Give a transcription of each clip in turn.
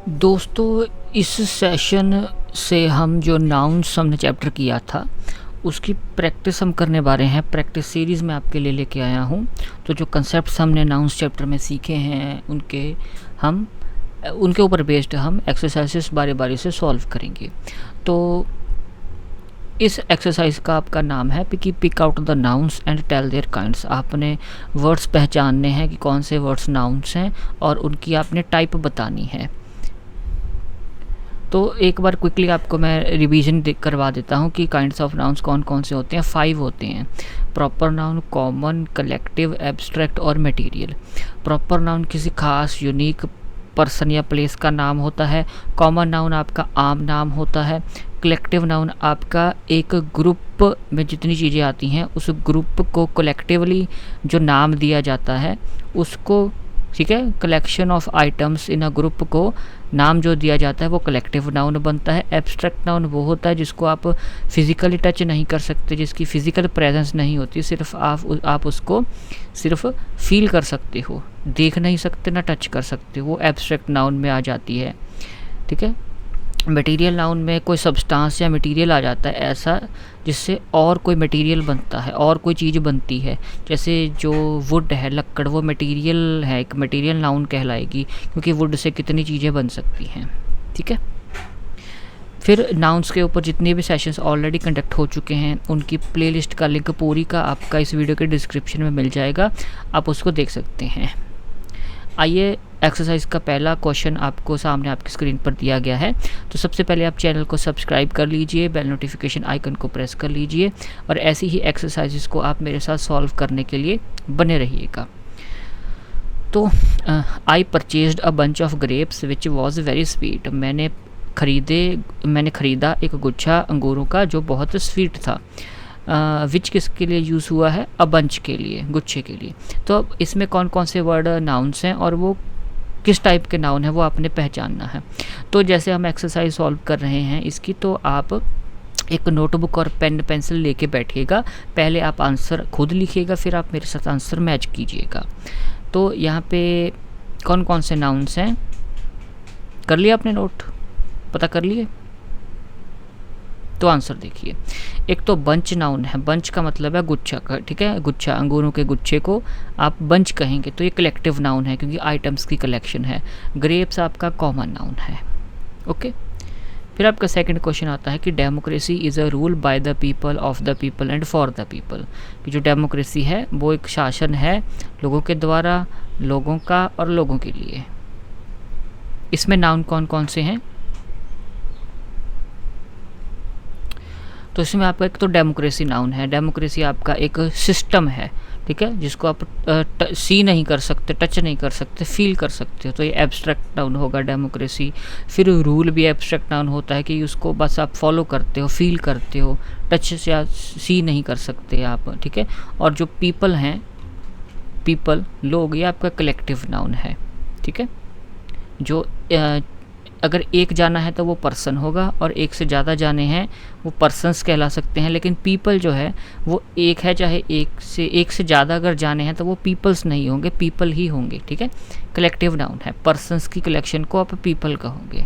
दोस्तों, इस सेशन से हम जो नाउन्स हमने चैप्टर किया था उसकी प्रैक्टिस हम करने वाले हैं। प्रैक्टिस सीरीज़ में आपके लिए लेके आया हूँ। तो जो कंसेप्ट्स हमने नाउन्स चैप्टर में सीखे हैं उनके ऊपर बेस्ड हम एक्सरसाइजेस बारी बारी से सॉल्व करेंगे। तो इस एक्सरसाइज का आपका नाम है pick out the nouns and tell their kinds. आपने वर्ड्स पहचानने हैं कि कौन से वर्ड्स नाउन्स हैं और उनकी आपने टाइप बतानी है। तो एक बार क्विकली आपको मैं रिवीजन करवा देता हूँ कि काइंड्स ऑफ नाउन्स कौन कौन से होते हैं। 5 होते हैं: proper noun, common, collective, abstract और मटेरियल। प्रॉपर नाउन किसी खास यूनिक पर्सन या प्लेस का नाम होता है। कॉमन नाउन आपका आम नाम होता है। कलेक्टिव नाउन आपका एक ग्रुप में जितनी चीज़ें आती हैं उस ग्रुप को कलेक्टिवली जो नाम दिया जाता है उसको, ठीक है, collection of items in a group को नाम जो दिया जाता है वो कलेक्टिव नाउन बनता है। एब्स्ट्रैक्ट नाउन वो होता है जिसको आप फिज़िकली टच नहीं कर सकते, जिसकी फ़िज़िकल प्रेजेंस नहीं होती, सिर्फ आप उसको सिर्फ फील कर सकते हो, देख नहीं सकते ना टच कर सकते, वो एब्स्ट्रैक्ट नाउन में आ जाती है। ठीक है। मटेरियल नाउन में कोई सब्सटेंस या मटेरियल आ जाता है ऐसा जिससे और कोई मटेरियल बनता है, और कोई चीज़ बनती है। जैसे जो वुड है, लकड़, वो मटेरियल है, एक मटेरियल नाउन कहलाएगी क्योंकि वुड से कितनी चीज़ें बन सकती हैं। ठीक है। फिर नाउन्स के ऊपर जितने भी सेशंस ऑलरेडी कंडक्ट हो चुके हैं उनकी प्लेलिस्ट का लिंक पूरी का आपका इस वीडियो के डिस्क्रिप्शन में मिल जाएगा, आप उसको देख सकते हैं। आइए, एक्सरसाइज का पहला क्वेश्चन आपको सामने आपकी स्क्रीन पर दिया गया है। तो सबसे पहले आप चैनल को सब्सक्राइब कर लीजिए, बेल नोटिफिकेशन आइकन को प्रेस कर लीजिए और ऐसी ही एक्सरसाइजेस को आप मेरे साथ सॉल्व करने के लिए बने रहिएगा। तो I purchased a bunch of grapes which was very sweet. मैंने खरीदा एक गुच्छा अंगूरों का जो बहुत स्वीट था। विच किसके लिए यूज़ हुआ है? अ बंच के लिए, गुच्छे के लिए। तो अब इसमें कौन कौन से वर्ड नाउन्स हैं और वो किस टाइप के नाउन है वो आपने पहचानना है। तो जैसे हम एक्सरसाइज सॉल्व कर रहे हैं इसकी, तो आप एक नोटबुक और पेन पेंसिल लेके बैठिएगा। पहले आप आंसर खुद लिखिएगा, फिर आप मेरे साथ आंसर मैच कीजिएगा। तो यहाँ पे कौन कौन से नाउन्स हैं कर लिया आपने, नोट पता कर लिए? तो आंसर देखिए। एक तो बंच नाउन है, बंच का मतलब है गुच्छा का, ठीक है, गुच्छा, अंगूरों के गुच्छे को आप बंच कहेंगे तो ये कलेक्टिव नाउन है क्योंकि आइटम्स की कलेक्शन है। ग्रेप्स आपका कॉमन नाउन है। ओके। फिर आपका सेकंड क्वेश्चन आता है कि democracy is a rule by the people, of the people and for the people. कि जो डेमोक्रेसी है वो एक शासन है लोगों के द्वारा, लोगों का और लोगों के लिए। इसमें नाउन कौन कौन से हैं? तो इसमें आपका एक तो डेमोक्रेसी नाउन है। डेमोक्रेसी आपका एक सिस्टम है, ठीक है, जिसको आप सी नहीं कर सकते, टच नहीं कर सकते, फील कर सकते हो, तो ये एब्स्ट्रैक्ट नाउन होगा डेमोक्रेसी। फिर रूल भी एब्स्ट्रैक्ट नाउन होता है कि उसको बस आप फॉलो करते हो, फील करते हो, टच से या सी नहीं कर सकते आप, ठीक है। और जो पीपल हैं, पीपल, लोग, ये आपका कलेक्टिव नाउन है, ठीक है। जो अगर एक जाना है तो वो पर्सन होगा और एक से ज़्यादा जाने हैं वो पर्सन्स कहला सकते हैं। लेकिन पीपल जो है वो एक है, चाहे एक से ज़्यादा अगर जाने हैं तो वो पीपल्स नहीं होंगे, पीपल ही होंगे, ठीक है। कलेक्टिव नाउन है, पर्सन्स की कलेक्शन को आप पीपल कहोगे।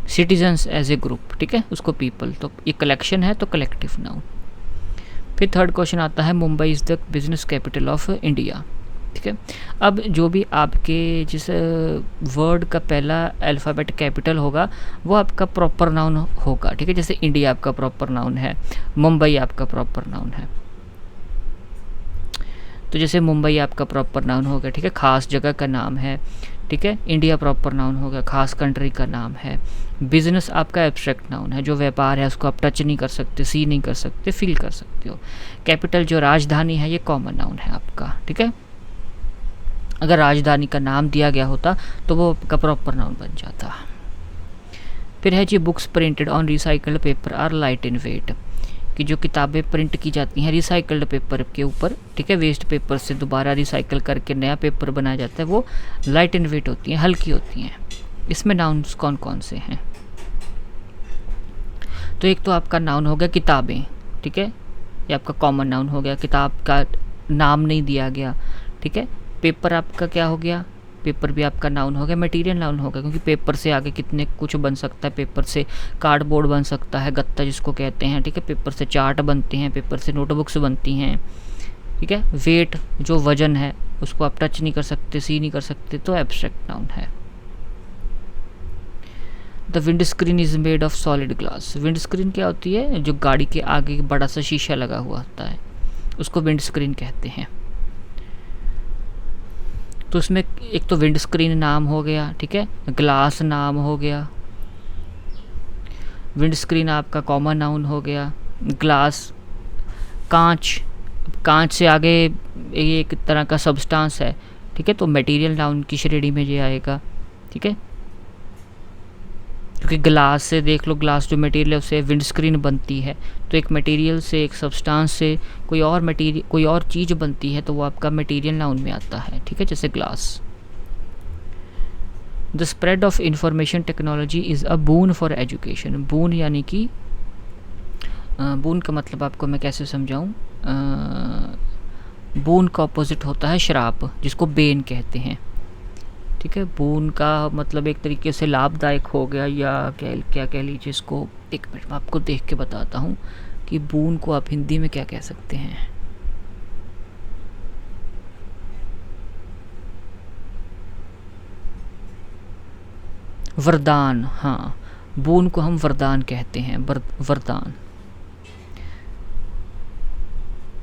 सिटीजन्स एज ए ग्रुप, ठीक है, उसको पीपल। तो ये कलेक्शन है तो कलेक्टिव नाउन। फिर थर्ड क्वेश्चन आता है Mumbai is the business capital of India, ठीक है। अब जो भी आपके जिस वर्ड का पहला अल्फ़ाबेट कैपिटल होगा वो आपका प्रॉपर नाउन होगा, ठीक है। जैसे इंडिया आपका प्रॉपर नाउन है, मुंबई आपका प्रॉपर नाउन है। तो जैसे मुंबई आपका प्रॉपर नाउन होगा, ठीक है, खास जगह का नाम है, ठीक है। इंडिया प्रॉपर नाउन होगा, खास कंट्री का नाम है। बिजनेस आपका एब्स्ट्रैक्ट नाउन है, जो व्यापार है उसको आप टच नहीं कर सकते, सी नहीं कर सकते, फील कर सकते हो। कैपिटल जो राजधानी है ये कॉमन नाउन है आपका, ठीक है। अगर राजधानी का नाम दिया गया होता तो वो आपका प्रॉपर नाउन बन जाता। फिर है जी books printed on recycled paper are light in weight. कि जो किताबें प्रिंट की जाती हैं रिसाइकल्ड पेपर के ऊपर, ठीक है, वेस्ट पेपर से दोबारा रिसाइकल करके नया पेपर बनाया जाता है, वो लाइट इन वेट होती हैं, हल्की होती हैं। इसमें नाउन्स कौन कौन से हैं? तो एक तो आपका नाउन हो गया किताबें, ठीक है, ये आपका कॉमन नाउन हो गया। किताब का नाम नहीं दिया गया, ठीक है। पेपर आपका क्या हो गया? पेपर भी आपका नाउन हो गया, मटेरियल नाउन हो गया, क्योंकि पेपर से आगे कितने कुछ बन सकता है। पेपर से कार्डबोर्ड बन सकता है, गत्ता जिसको कहते हैं, ठीक है। पेपर से चार्ट बनते हैं, पेपर से नोटबुक्स बनती हैं, ठीक है। वेट जो वजन है उसको आप टच नहीं कर सकते, सी नहीं कर सकते, तो एब्स्ट्रैक्ट नाउन है। The wind screen is made of solid glass. Wind screen क्या होती है? जो गाड़ी के आगे बड़ा सा शीशा लगा हुआ होता है उसको विंड स्क्रीन कहते हैं। तो इसमें एक तो विंड स्क्रीन नाम हो गया, ठीक है, ग्लास नाम हो गया, विंड स्क्रीन आपका कॉमन नाउन हो गया, ग्लास कांच, कांच से आगे ये एक तरह का सब्सटेंस है, ठीक है, तो मटेरियल नाउन की श्रेणी में ये आएगा, ठीक है। क्योंकि ग्लास से देख लो, ग्लास जो मटेरियल है उससे विंड स्क्रीन बनती है, तो एक मटेरियल से, एक सब्सटेंस से कोई और मटेरियल, कोई और चीज़ बनती है तो वो आपका मटेरियल नाउन में आता है, ठीक है, जैसे glass. The spread of information technology is a boon for education. Boon यानी कि बून का मतलब आपको मैं कैसे समझाऊँ? बून का ऑपोजिट होता है श्राप, जिसको बेन कहते हैं, ठीक है। बून का मतलब एक तरीके से लाभदायक हो गया, या क्या कह लीजिए इसको। एक मिनट मैं आपको देख के बताता हूँ कि बून को आप हिंदी में क्या कह सकते हैं। वरदान, हाँ, बून को हम वरदान कहते हैं, वरदान।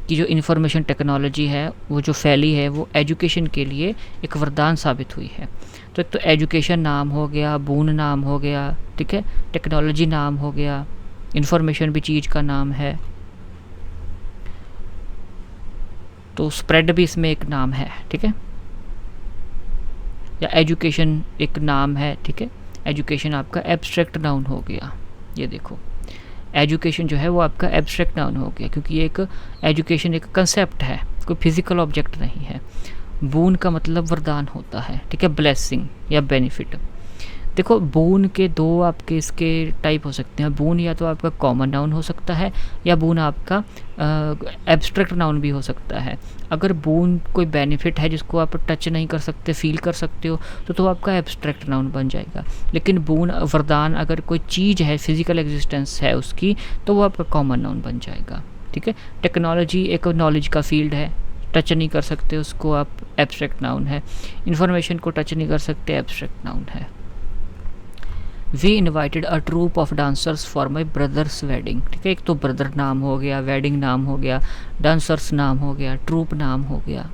कि जो इन्फॉर्मेशन टेक्नोलॉजी है वो जो फैली है वो एजुकेशन के लिए एक वरदान साबित हुई है। तो एक तो एजुकेशन नाम हो गया, बून नाम हो गया, ठीक है, टेक्नोलॉजी नाम हो गया, इन्फॉर्मेशन भी चीज़ का नाम है, तो स्प्रेड भी इसमें एक नाम है, ठीक है, या एजुकेशन एक नाम है, ठीक है। एजुकेशन आपका एब्स्ट्रैक्ट नाउन हो गया। ये देखो, एजुकेशन जो है वो आपका एब्स्ट्रैक्ट नाउन हो गया, क्योंकि एक एजुकेशन एक कंसेप्ट है, कोई फिजिकल ऑब्जेक्ट नहीं है। बून का मतलब वरदान होता है, ठीक है, ब्लेसिंग या बेनिफिट। देखो, बून के दो आपके इसके टाइप हो सकते हैं। बून या तो आपका कॉमन नाउन हो सकता है, या बून आपका एब्स्ट्रैक्ट नाउन भी हो सकता है। अगर बून कोई बेनिफिट है जिसको आप टच नहीं कर सकते, फील कर सकते हो, तो आपका एब्स्ट्रैक्ट नाउन बन जाएगा। लेकिन बून वरदान अगर कोई चीज़ है, फिजिकल एग्जिस्टेंस है उसकी, तो वो आपका कॉमन नाउन बन जाएगा, ठीक है। टेक्नोलॉजी एक नॉलेज का फील्ड है, टच नहीं कर सकते उसको, आप एब्स्ट्रैक्ट नाउन है। इन्फॉर्मेशन को टच नहीं कर सकते, एब्स्ट्रैक्ट नाउन है। We invited a troupe of dancers for my brother's wedding, ठीक है। एक तो ब्रदर नाम हो गया, वेडिंग नाम हो गया, डांसर्स नाम हो गया, ट्रूप नाम हो गया।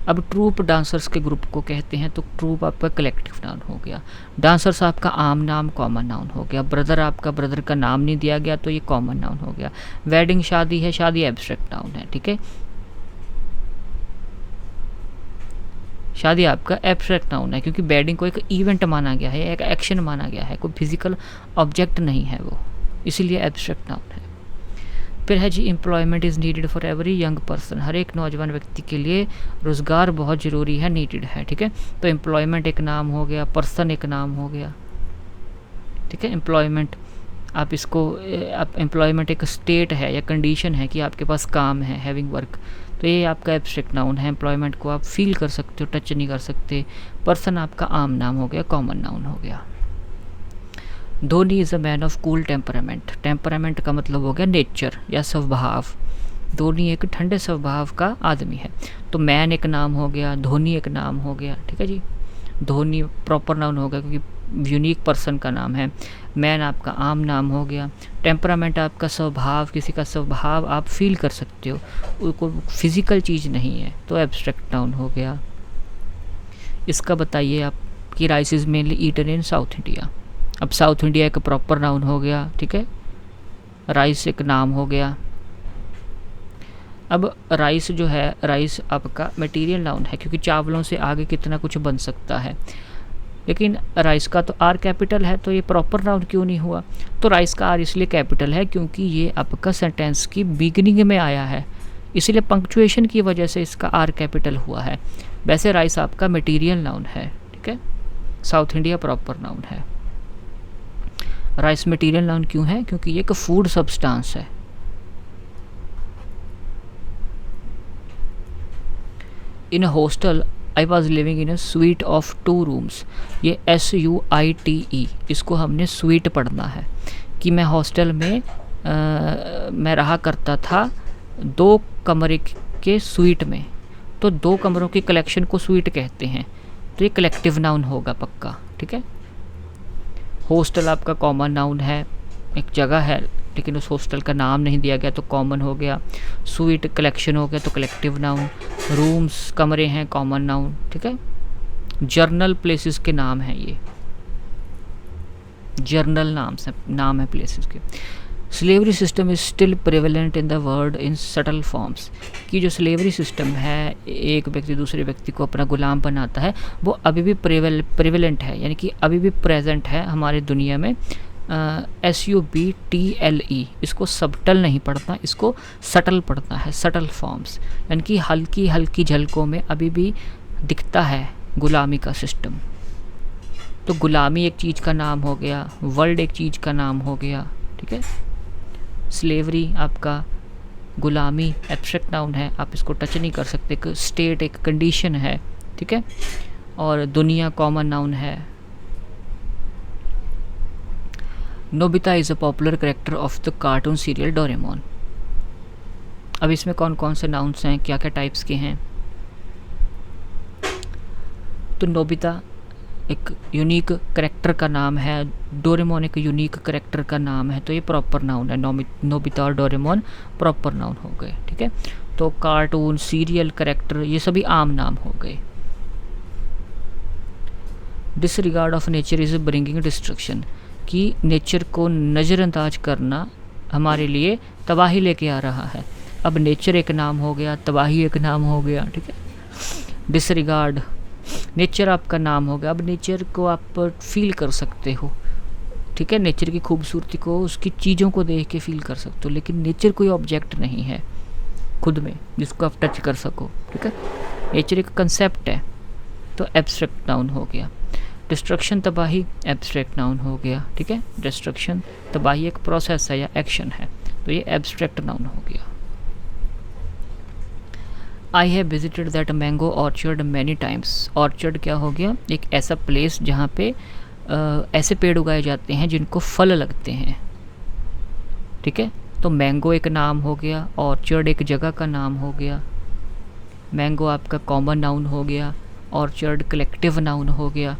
अब ट्रूप डांसर्स के ग्रुप को कहते हैं, तो ट्रूप आपका कलेक्टिव नाउन हो गया। डांसर्स आपका आम नाम, कॉमन नाउन हो गया। ब्रदर आपका, ब्रदर का नाम नहीं दिया गया तो ये कॉमन नाउन हो गया। वेडिंग शादी है, शादी एब्स्ट्रैक्ट नाउन है, ठीक है। शादी आपका एब्स्ट्रैक्ट नाउन है, क्योंकि वेडिंग को एक इवेंट माना गया है, एक एक्शन माना गया है, कोई फिजिकल ऑब्जेक्ट नहीं है वो, इसीलिए एब्स्ट्रैक्ट नाउन है। फिर है जी, employment is needed for every young person. हर एक नौजवान व्यक्ति के लिए रोज़गार बहुत ज़रूरी है, नीडेड है, ठीक है। तो एम्प्लॉयमेंट एक नाम हो गया, पर्सन एक नाम हो गया, ठीक है। एम्प्लॉयमेंट आप इसको, आप एम्प्लॉयमेंट एक स्टेट है या कंडीशन है कि आपके पास काम है, हैविंग वर्क, तो ये आपका एब्स्ट्रैक्ट नाउन है। एम्प्लॉयमेंट को आप फील कर सकते हो, टच नहीं कर सकते। पर्सन आपका आम नाम हो गया, कॉमन नाउन हो गया। Dhoni is a man of cool temperament. Temperament का मतलब हो गया नेचर या स्वभाव। धोनी एक ठंडे स्वभाव का आदमी है, तो मैन एक नाम हो गया, धोनी एक नाम हो गया, ठीक है जी। धोनी प्रॉपर नाउन हो गया क्योंकि यूनिक पर्सन का नाम है। मैन आपका आम नाम हो गया। टेम्परामेंट आपका स्वभाव, किसी का स्वभाव आप फील कर सकते हो, वो फिजिकल चीज़ नहीं है, तो एब्स्ट्रैक्ट नाउन हो गया। इसका बताइए आप कि rice is mainly eaten in South India. अब साउथ इंडिया एक प्रॉपर नाउन हो गया, ठीक है। राइस एक नाम हो गया। अब राइस जो है, राइस आपका मटेरियल नाउन है, क्योंकि चावलों से आगे कितना कुछ बन सकता है। लेकिन राइस का तो आर कैपिटल है, तो ये प्रॉपर नाउन क्यों नहीं हुआ? तो राइस का आर इसलिए कैपिटल है क्योंकि ये आपका सेंटेंस की बिगिनिंग में आया है, इसलिए पंक्चुएशन की वजह से इसका आर कैपिटल हुआ है। वैसे राइस आपका मटेरियल नाउन है, ठीक है। साउथ इंडिया प्रॉपर नाउन है। राइस मटेरियल नाउन क्यों है? क्योंकि ये एक फूड सब्सटेंस है। In a hostel I was living in a suite of 2 rooms, ये SUITE, इसको हमने स्वीट पढ़ना है कि मैं हॉस्टल में मैं रहा करता था 2 कमरे के स्वीट में। तो 2 कमरों की कलेक्शन को स्वीट कहते हैं, तो ये कलेक्टिव नाउन होगा पक्का, ठीक है। हॉस्टल आपका कॉमन नाउन है, एक जगह है लेकिन उस हॉस्टल का नाम नहीं दिया गया तो कॉमन हो गया। स्वीट कलेक्शन हो गया तो कलेक्टिव नाउन। रूम्स कमरे हैं, कॉमन नाउन, ठीक है। जर्नल प्लेसेस के नाम हैं, ये जर्नल नाम है प्लेसेस के। Slavery system is still prevalent in the world in subtle forms, कि जो स्लेवरी सिस्टम है, एक व्यक्ति दूसरे व्यक्ति को अपना गुलाम बनाता है, वो अभी भी प्रिवेलेंट है, यानी कि अभी भी प्रेजेंट है हमारी दुनिया में। SUBTLE, इसको सबटल नहीं पढ़ना, इसको सटल पढ़ना है, सटल फॉर्म्स, यानी कि हल्की हल्की झलकों में अभी भी दिखता है गुलामी का सिस्टम। तो गुलामी एक चीज़ का नाम हो गया, वर्ल्ड एक चीज़ का नाम हो गया, ठीक है। स्लेवरी आपका गुलामी एब्स्ट्रैक्ट नाउन है, आप इसको टच नहीं कर सकते, एक स्टेट एक कंडीशन है, ठीक है। और दुनिया कॉमन नाउन है। Nobita is a popular character of the cartoon serial Doraemon. अब इसमें कौन कौन से नाउन्स हैं, क्या क्या टाइप्स के हैं। तो नोबिता एक यूनिक करेक्टर का नाम है, डोरेमोन एक यूनिक करेक्टर का नाम है, तो ये प्रॉपर नाउन है। नोबिता और डोरेमोन प्रॉपर नाउन हो गए, ठीक है। तो कार्टून, सीरियल, करेक्टर, ये सभी आम नाम हो गए। Disregard of nature is bringing destruction, कि नेचर को नज़रअंदाज करना हमारे लिए तबाही लेके आ रहा है। अब नेचर एक नाम हो गया, तबाही एक नाम हो गया, ठीक है। डिसरिगार्ड, नेचर आपका नाम हो गया। अब नेचर को आप फील कर सकते हो, ठीक है। नेचर की खूबसूरती को, उसकी चीज़ों को देख के फील कर सकते हो, लेकिन नेचर कोई ऑब्जेक्ट नहीं है खुद में जिसको आप टच कर सको, ठीक है। नेचर एक कंसेप्ट है, तो एब्स्ट्रैक्ट नाउन हो गया। डिस्ट्रक्शन, तबाही, एब्स्ट्रैक्ट नाउन हो गया, ठीक है। डिस्ट्रक्शन, तबाही एक प्रोसेस है या एक्शन है, तो ये एब्स्ट्रैक्ट नाउन हो गया। I have visited that mango orchard many times. Orchard क्या हो गया, एक ऐसा प्लेस जहाँ पे ऐसे पेड़ उगाए जाते हैं जिनको फल लगते हैं, ठीक है। तो मैंगो एक नाम हो गया, ऑर्चर्ड एक जगह का नाम हो गया। मैंगो आपका कॉमन नाउन हो गया, ऑर्चर्ड कलेक्टिव नाउन हो गया,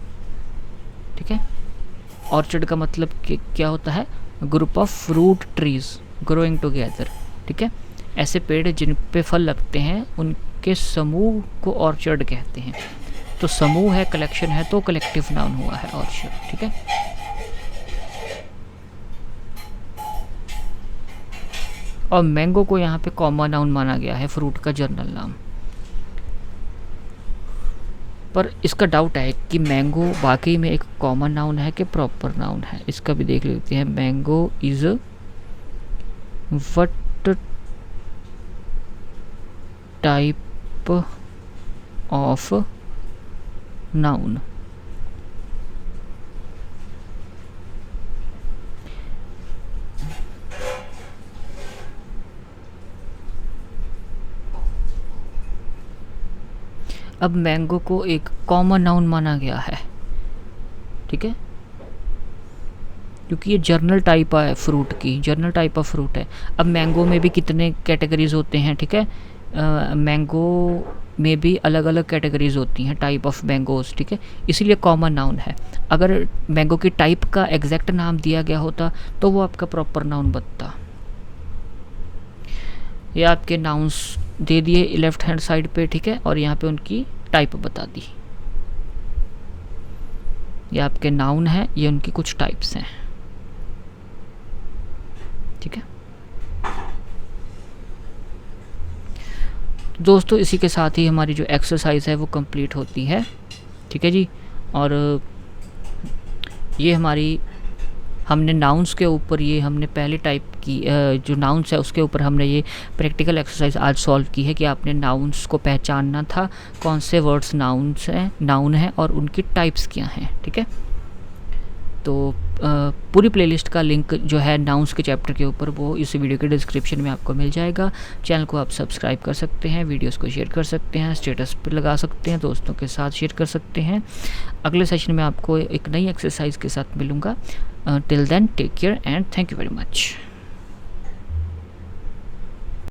ठीक है। ऑर्चर्ड का मतलब क्या होता है, group of fruit trees growing together, ठीक है। ऐसे पेड़ जिन पे फल लगते हैं उनके समूह को ऑर्चर्ड कहते हैं। तो समूह है, कलेक्शन है, तो कलेक्टिव नाउन हुआ है ऑर्चर्ड, ठीक है। और मैंगो को यहाँ पे कॉमन नाउन माना गया है, फ्रूट का जर्नल नाम। पर इसका डाउट है कि मैंगो वाकई में एक कॉमन नाउन है कि प्रॉपर नाउन है, इसका भी देख लेते हैं। Mango is what type of noun. अब मैंगो को एक कॉमन नाउन माना गया है, ठीक है, क्योंकि ये जर्नल टाइप है फ्रूट की, जर्नल टाइप ऑफ फ्रूट है। अब मैंगो में भी कितने कैटेगरीज होते हैं, ठीक है। मैंगो में भी अलग अलग कैटेगरीज होती हैं, टाइप ऑफ मैंगोज, ठीक है, इसीलिए कॉमन नाउन है। अगर मैंगो की टाइप का एग्जैक्ट नाम दिया गया होता तो वो आपका प्रॉपर नाउन बनता। ये आपके नाउन्स दे दिए लेफ्ट हैंड साइड पे, ठीक है, और यहाँ पे उनकी टाइप बता दी। ये आपके नाउन है, ये उनकी कुछ टाइप्स हैं, ठीक है। दोस्तों इसी के साथ ही हमारी जो एक्सरसाइज है वो कंप्लीट होती है, ठीक है जी। और ये हमारी हमने नाउन्स के ऊपर ये हमने पहले टाइप की जो नाउन्स है उसके ऊपर हमने ये प्रैक्टिकल एक्सरसाइज आज सॉल्व की है कि आपने नाउन्स को पहचानना था, कौन से वर्ड्स नाउन है और उनकी टाइप्स क्या हैं, ठीक है। तो पूरी प्लेलिस्ट का लिंक जो है नाउन्स के चैप्टर के ऊपर वो इस वीडियो के डिस्क्रिप्शन में आपको मिल जाएगा। चैनल को आप सब्सक्राइब कर सकते हैं, वीडियोस को शेयर कर सकते हैं, स्टेटस पर लगा सकते हैं, दोस्तों के साथ शेयर कर सकते हैं। अगले सेशन में आपको एक नई एक्सरसाइज के साथ मिलूँगा। Till then take care and thank you very much.